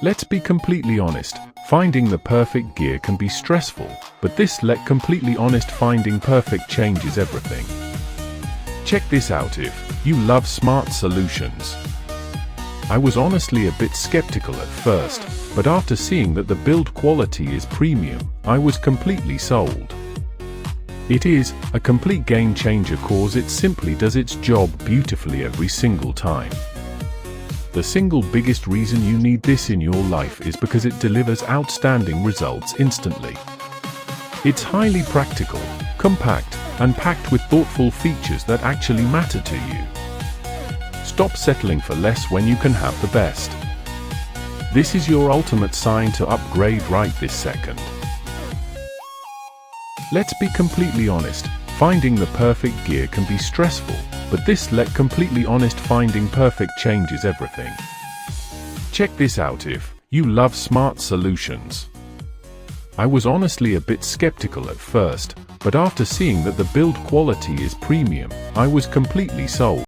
Let's be completely honest, finding the perfect gear can be stressful, but completely honest, finding perfect changes everything. Check this out. If you love smart solutions. I was honestly a bit skeptical at first, but after seeing that the build quality is premium, I was completely sold. It is a complete game changer cause it simply does its job beautifully every single time. The single biggest reason you need this in your life is because it delivers outstanding results instantly. It's highly practical, compact, and packed with thoughtful features that actually matter to you. Stop settling for less when you can have the best. This is your ultimate sign to upgrade right this second. Let's be completely honest, finding the perfect gear can be stressful, but completely honest, finding perfect changes everything. Check this out. If you love smart solutions. I was honestly a bit skeptical at first, but after seeing that the build quality is premium, I was completely sold.